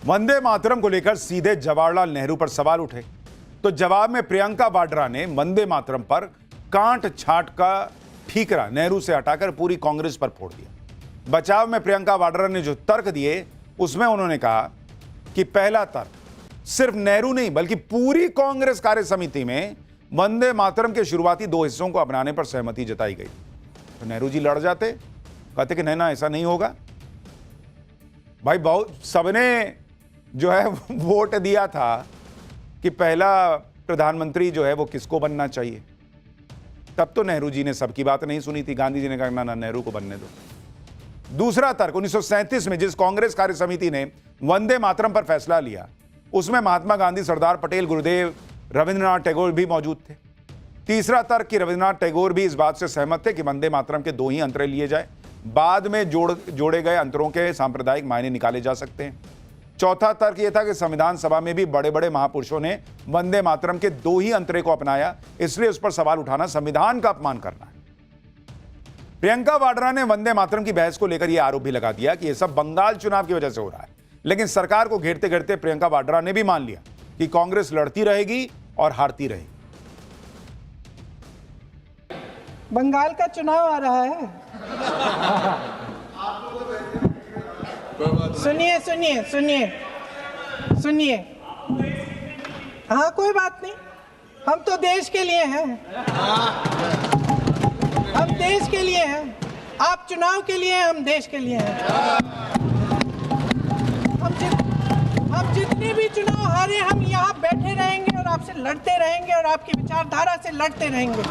वंदे मातरम को लेकर सीधे जवाहरलाल नेहरू पर सवाल उठे तो जवाब में प्रियंका वाड्रा ने वंदे मातरम पर कांट छांट का ठीकरा नेहरू से हटाकर पूरी कांग्रेस पर फोड़ दिया। बचाव में प्रियंका वाड्रा ने जो तर्क दिए उसमें उन्होंने कहा कि पहला तर्क सिर्फ नेहरू नहीं बल्कि पूरी कांग्रेस कार्य समिति में वंदे मातरम के शुरुआती 2 हिस्सों को अपनाने पर सहमति जताई गई। तो नेहरू जी लड़ जाते, कहते कि नहीं ना ऐसा नहीं होगा। भाई बहुत सबने जो है वोट दिया था कि पहला प्रधानमंत्री जो है वो किसको बनना चाहिए। तब तो नेहरू जी ने सबकी बात नहीं सुनी थी, गांधी जी ने कहा ना नेहरू को बनने दो। दूसरा तर्क 1937 में जिस कांग्रेस कार्य समिति ने वंदे मातरम पर फैसला लिया उसमें महात्मा गांधी, सरदार पटेल, गुरुदेव, रविंद्रनाथ टैगोर भी मौजूद थे। तीसरा तर्क कि रविंद्रनाथ टैगोर भी इस बात से सहमत थे कि वंदे मातरम के 2 ही अंतरे लिए जाए, बाद में जोड़े गए अंतरों के सांप्रदायिक मायने निकाले जा सकते हैं। चौथा तर्क यह था कि संविधान सभा में भी बड़े बड़े महापुरुषों ने वंदे मातरम के 2 ही अंतरे को अपनाया, इसलिए उस पर सवाल उठाना संविधान का अपमान करना है। प्रियंका वाड्रा ने वंदे मातरम की बहस को लेकर यह आरोप भी लगा दिया कि यह सब बंगाल चुनाव की वजह से हो रहा है, लेकिन सरकार को घेरते घेरते प्रियंका वाड्रा ने भी मान लिया कि कांग्रेस लड़ती रहेगी और हारती रहेगी। बंगाल का चुनाव आ रहा है। सुनिए सुनिए सुनिए सुनिए, हाँ कोई बात नहीं, हम तो देश के लिए हैं, हम देश के लिए हैं। आप चुनाव के लिए हैं, हम देश के लिए हैं। हम जितने भी चुनाव हारे हम यहाँ बैठे रहेंगे और आपसे लड़ते रहेंगे और आपकी विचारधारा से लड़ते रहेंगे।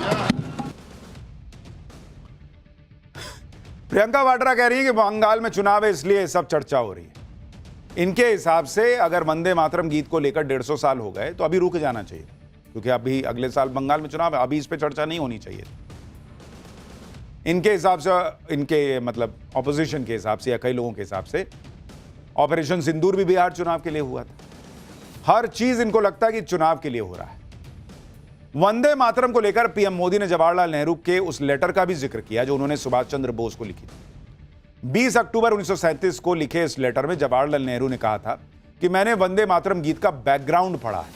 प्रियंका वाड्रा कह रही है कि बंगाल में चुनाव है इसलिए सब चर्चा हो रही है। इनके हिसाब से अगर वंदे मातरम गीत को लेकर 150 साल हो गए तो अभी रुक जाना चाहिए, क्योंकि अभी अगले साल बंगाल में चुनाव है, अभी इस पे चर्चा नहीं होनी चाहिए। इनके हिसाब से, इनके मतलब ऑपोजिशन के हिसाब से या कई लोगों के हिसाब से ऑपरेशन सिंदूर भी बिहार चुनाव के लिए हुआ था। हर चीज इनको लगता है कि चुनाव के लिए हो रहा है। वंदे मातरम को लेकर पीएम मोदी ने जवाहरलाल नेहरू के उस लेटर का भी जिक्र किया जो उन्होंने सुभाष चंद्र बोस को लिखी थी। 20 अक्टूबर 1937 को लिखे इस लेटर में जवाहरलाल नेहरू ने कहा था कि मैंने वंदे मातरम गीत का बैकग्राउंड पढ़ा है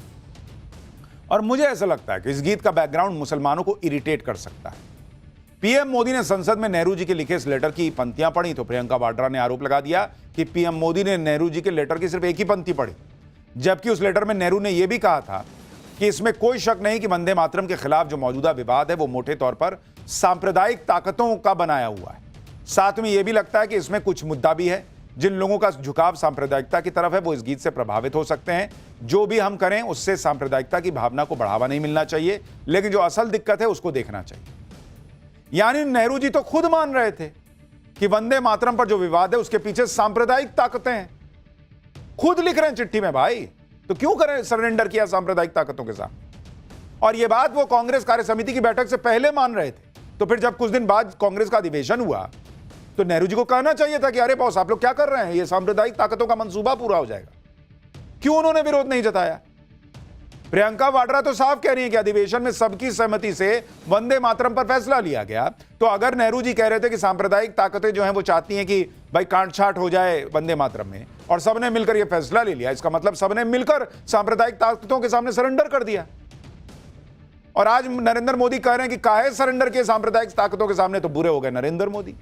और मुझे ऐसा लगता है कि इस गीत का बैकग्राउंड मुसलमानों को इरिटेट कर सकता है। पीएम मोदी ने संसद में नेहरू जी के लिखे इस लेटर की पंक्तियां पढ़ी तो प्रियंका वाड्रा ने आरोप लगा दिया कि पीएम मोदी ने नेहरू जी के लेटर की सिर्फ एक ही पंक्ति पढ़ी, जबकि उस लेटर में नेहरू ने यह भी कहा था कि इसमें कोई शक नहीं कि वंदे मातरम के खिलाफ जो मौजूदा विवाद है वो मोटे तौर पर सांप्रदायिक ताकतों का बनाया हुआ है। साथ में यह भी लगता है कि इसमें कुछ मुद्दा भी है। जिन लोगों का झुकाव सांप्रदायिकता की तरफ है वो इस गीत से प्रभावित हो सकते हैं। जो भी हम करें उससे सांप्रदायिकता की भावना को बढ़ावा नहीं मिलना चाहिए, लेकिन जो असल दिक्कत है उसको देखना चाहिए। यानी नेहरू जी तो खुद मान रहे थे कि वंदे मातरम पर जो विवाद है उसके पीछे सांप्रदायिक ताकतें हैं। खुद लिख रहे हैं चिट्ठी में, भाई तो क्यों करें सरेंडर किया सांप्रदायिक ताकतों के साथ। और यह बात वो कांग्रेस कार्य समिति की बैठक से पहले मान रहे थे। तो फिर जब कुछ दिन बाद कांग्रेस का अधिवेशन हुआ तो नेहरू जी को कहना चाहिए था कि अरे बॉस आप लोग क्या कर रहे हैं, ये सांप्रदायिक ताकतों का मंसूबा पूरा हो जाएगा। क्यों उन्होंने विरोध नहीं जताया। प्रियंका वाड्रा तो साफ कह रही है कि अधिवेशन में सबकी सहमति से वंदे मातरम पर फैसला लिया गया। तो अगर नेहरू जी कह रहे थे कि सांप्रदायिक ताकतें जो हैं वो चाहती हैं कि भाई कांट छाट हो जाए वंदे मातरम में और सबने मिलकर यह फैसला ले लिया, इसका मतलब सबने मिलकर सांप्रदायिक ताकतों के सामने सरेंडर कर दिया। और आज नरेंद्र मोदी कह रहे हैं कि काहे सरेंडर किए सांप्रदायिक ताकतों के सामने, तो बुरे हो गए नरेंद्र मोदी।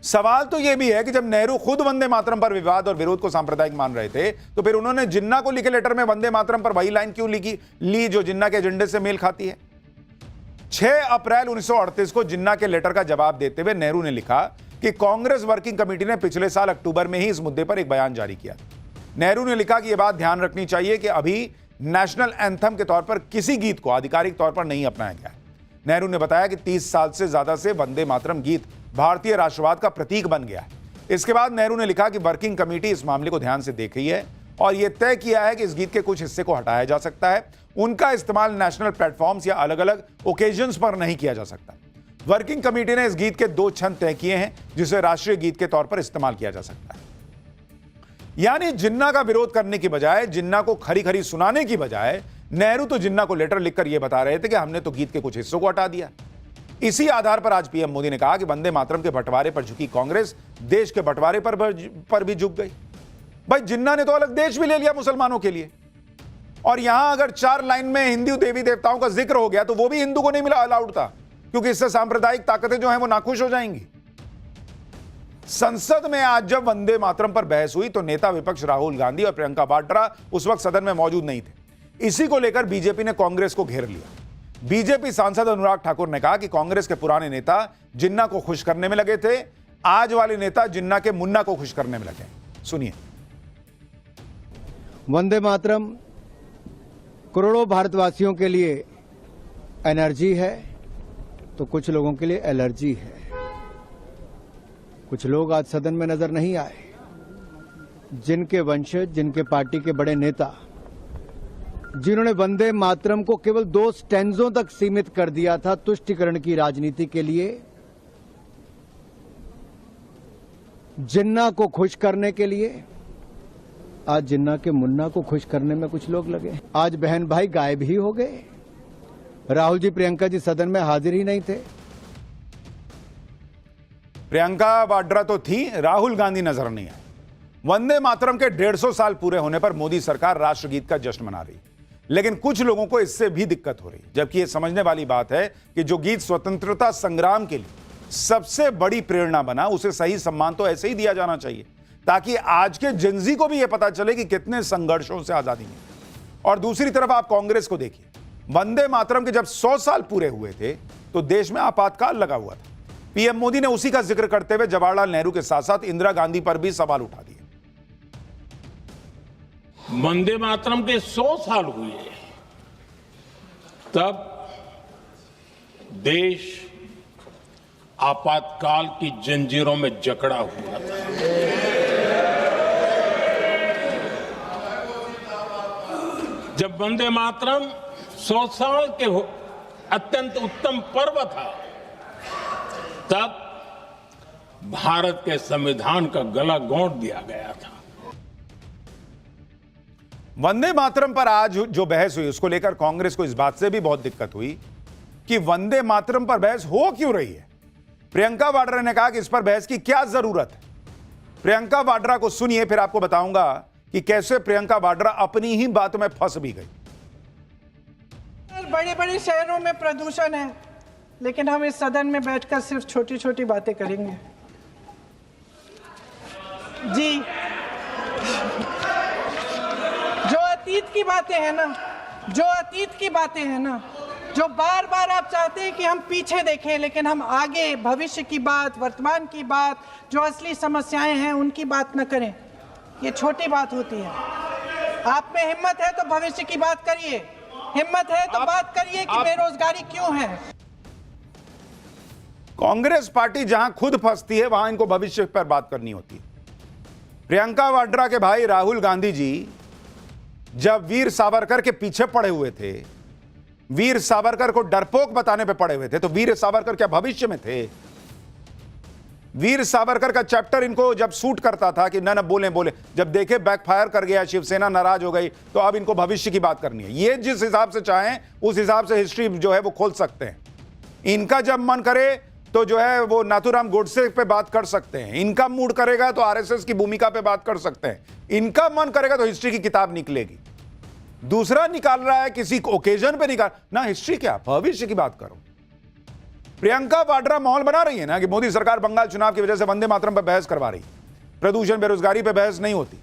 सवाल तो यह भी है कि जब नेहरू खुद वंदे मातरम पर विवाद और विरोध को सांप्रदायिक मान रहे थे तो फिर उन्होंने जिन्ना को लिखे लेटर में वंदे मातरम पर वही लाइन क्यों ली जो जिन्ना के एजेंडे से मेल खाती है। 6 अप्रैल 1938 को जिन्ना के लेटर का जवाब देते हुए नेहरू ने लिखा कि कांग्रेस वर्किंग कमेटी ने पिछले साल अक्टूबर में ही इस मुद्दे पर एक बयान जारी किया। नेहरू ने लिखा कि यह बात ध्यान रखनी चाहिए कि अभी नेशनल एंथम के तौर पर किसी गीत को आधिकारिक तौर पर नहीं अपनाया गया है। नेहरू ने बताया कि 30 साल से ज्यादा से वंदे मातरम गीत भारतीय राष्ट्रवाद का प्रतीक बन गया है। इसके बाद नेहरू ने लिखा कि वर्किंग कमेटी इस मामले को ध्यान से देख रही है और यह तय किया है कि इस गीत के कुछ हिस्से को हटाया जा सकता है। उनका इस्तेमाल नेशनल प्लेटफॉर्म्स या अलग अलग ओकेजन्स पर नहीं किया जा सकता। वर्किंग कमेटी ने इस गीत के 2 छंद तय किए हैं जिसे राष्ट्रीय गीत के तौर पर इस्तेमाल किया जा सकता है। यानी जिन्ना का विरोध करने की बजाय, जिन्ना को खरी खरी सुनाने की बजाय नेहरू तो जिन्ना को लेटर लिखकर यह बता रहे थे कि हमने तो गीत के कुछ हिस्सों को हटा दिया। इसी आधार पर आज पीएम मोदी ने कहा कि वंदे मातरम के बंटवारे पर झुकी कांग्रेस देश के बंटवारे पर भी झुक गई। भाई जिन्ना ने तो अलग देश भी ले लिया मुसलमानों के लिए, और यहां अगर 4 लाइन में हिंदू देवी देवताओं का जिक्र हो गया तो वो भी हिंदू को नहीं मिला अलाउड था, क्योंकि इससे सांप्रदायिक ताकतें जो हैं वो नाखुश हो जाएंगी। संसद में आज जब वंदे मातरम पर बहस हुई तो नेता विपक्ष राहुल गांधी और प्रियंका वाड्रा उस वक्त सदन में मौजूद नहीं थे। इसी को लेकर बीजेपी ने कांग्रेस को घेर लिया। बीजेपी सांसद अनुराग ठाकुर ने कहा कि कांग्रेस के पुराने नेता जिन्ना को खुश करने में लगे थे, आज वाले नेता जिन्ना के मुन्ना को खुश करने में लगे। सुनिए। वंदे मातरम करोड़ों भारतवासियों के लिए एनर्जी है तो कुछ लोगों के लिए एलर्जी है। कुछ लोग आज सदन में नजर नहीं आए, जिनके वंशज, जिनके पार्टी के बड़े नेता, जिन्होंने वंदे मातरम को केवल 2 स्टैंजों तक सीमित कर दिया था तुष्टीकरण की राजनीति के लिए, जिन्ना को खुश करने के लिए, आज जिन्ना के मुन्ना को खुश करने में कुछ लोग लगे। आज बहन भाई गायब ही हो गए। राहुल जी, प्रियंका जी सदन में हाजिर ही नहीं थे। प्रियंका वाड्रा तो थी, राहुल गांधी नजर नहीं आए। वंदे मातरम के 150 साल पूरे होने पर मोदी सरकार राष्ट्रगीत का जश्न मना रही, लेकिन कुछ लोगों को इससे भी दिक्कत हो रही, जबकि यह समझने वाली बात है कि जो गीत स्वतंत्रता संग्राम के लिए सबसे बड़ी प्रेरणा बना, उसे सही सम्मान तो ऐसे ही दिया जाना चाहिए, ताकि आज के जिंजी को भी यह पता चले कि कितने संघर्षों से आजादी मिली। और दूसरी तरफ आप कांग्रेस को देखिए, वंदे मातरम के जब 100 साल पूरे हुए थे तो देश में आपातकाल लगा हुआ था। पीएम मोदी ने उसी का जिक्र करते हुए जवाहरलाल नेहरू के साथ साथ इंदिरा गांधी पर भी सवाल उठा दिए। वंदे मातरम के 100 साल हुए तब देश आपातकाल की जंजीरों में जकड़ा हुआ था। जब वंदे मातरम 100 साल के अत्यंत उत्तम पर्व था, तब भारत के संविधान का गला घोंट दिया गया था। वंदे मातरम पर आज जो बहस हुई उसको लेकर कांग्रेस को इस बात से भी बहुत दिक्कत हुई कि वंदे मातरम पर बहस हो क्यों रही है। प्रियंका वाड्रा ने कहा कि इस पर बहस की क्या जरूरत है। प्रियंका वाड्रा को सुनिए, फिर आपको बताऊंगा कि कैसे प्रियंका वाड्रा अपनी ही बात में फंस भी गई। बड़े बड़े शहरों में प्रदूषण है, लेकिन हम इस सदन में बैठकर सिर्फ छोटी छोटी बातें करेंगे। जी, जो अतीत की बातें हैं ना, जो बार बार आप चाहते हैं कि हम पीछे देखें, लेकिन हम आगे भविष्य की बात, वर्तमान की बात, जो असली समस्याएं हैं उनकी बात न करें, ये छोटी बात होती है। आप में हिम्मत है तो भविष्य की बात करिए, हिम्मत है तो बात करिए कि बेरोजगारी क्यों है। कांग्रेस पार्टी जहां खुद फंसती है वहां इनको भविष्य पर बात करनी होती है। प्रियंका वाड्रा के भाई राहुल गांधी जी जब वीर सावरकर के पीछे पड़े हुए थे, वीर सावरकर को डरपोक बताने पे पड़े हुए थे, तो वीर सावरकर क्या भविष्य में थे? वीर सावरकर का चैप्टर इनको जब सूट करता था कि न बोले, जब देखे बैकफायर कर गया, शिवसेना नाराज हो गई, तो अब इनको भविष्य की बात करनी है। ये जिस हिसाब से चाहें उस हिसाब से हिस्ट्री जो है वो खोल सकते हैं। इनका जब मन करे तो जो है वो नाथूराम गोडसे पे बात कर सकते हैं, इनका मूड करेगा तो आरएसएस की भूमिका पे बात कर सकते हैं, इनका मन करेगा तो हिस्ट्री की किताब निकलेगी। दूसरा निकाल रहा है किसी ओकेजन पे निकाल ना, हिस्ट्री क्या, भविष्य की बात करो। प्रियंका वाड्रा माहौल बना रही है ना कि मोदी सरकार बंगाल चुनाव की वजह से वंदे मातरम पर बहस करवा रही, प्रदूषण बेरोजगारी पे बहस नहीं होती।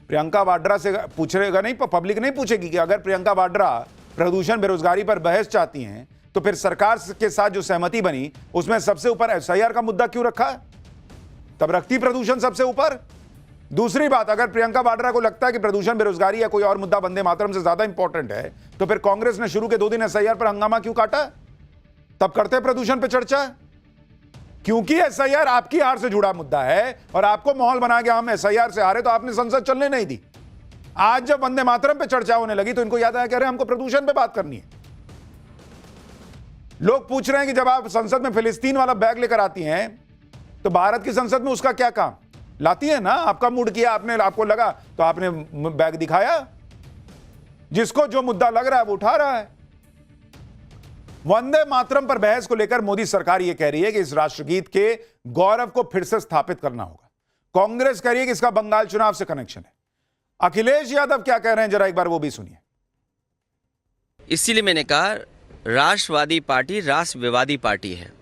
प्रियंका वाड्रा से पूछेगा नहीं, पब्लिक नहीं पूछेगी कि अगर प्रियंका वाड्रा प्रदूषण बेरोजगारी पर बहस चाहती हैं तो फिर सरकार के साथ जो सहमति बनी उसमें सबसे ऊपर एसआईआर का मुद्दा क्यों रखा? तब रखती प्रदूषण सबसे ऊपर। दूसरी बात, अगर प्रियंका वाड्रा को लगता है कि प्रदूषण बेरोजगारी या कोई और मुद्दा वंदे मातरम से ज्यादा इंपॉर्टेंट है, तो फिर कांग्रेस ने शुरू के 2 दिन एसआईआर पर हंगामा क्यों काटा? तब करते प्रदूषण पे चर्चा, क्योंकि एसआईआर आपकी हार से जुड़ा मुद्दा है और आपको माहौल बना के हम एसआईआर से हारे तो आपने संसद चलने नहीं दी। आज जब वंदे मातरम पे चर्चा होने लगी तो इनको याद आया, कह रहे हमको प्रदूषण पे बात करनी है। लोग पूछ रहे हैं कि जब आप संसद में फिलिस्तीन वाला बैग लेकर आती हैं तो भारत की संसद में उसका क्या काम? लाती है ना, आपका मूड किया आपने, आपको लगा तो आपने बैग दिखाया, जिसको जो मुद्दा लग रहा है वो उठा रहा है। वंदे मातरम पर बहस को लेकर मोदी सरकार यह कह रही है कि इस राष्ट्रगीत के गौरव को फिर से स्थापित करना होगा। कांग्रेस कह रही है कि इसका बंगाल चुनाव से कनेक्शन है। अखिलेश यादव क्या कह रहे हैं, जरा एक बार वो भी सुनिए। इसीलिए मैंने कहा राष्ट्रवादी पार्टी राष्ट्र-विवादी पार्टी है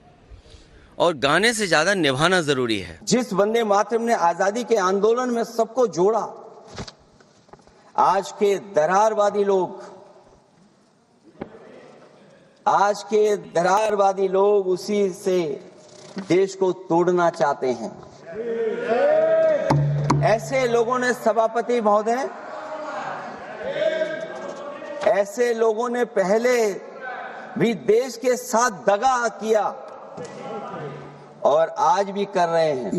और गाने से ज्यादा निभाना जरूरी है। जिस वंदे मातरम ने आजादी के आंदोलन में सबको जोड़ा, आज के दरारवादी लोग उसी से देश को तोड़ना चाहते हैं। ऐसे लोगों ने, सभापति महोदय, ऐसे लोगों ने पहले भी देश के साथ दगा किया और आज भी कर रहे हैं।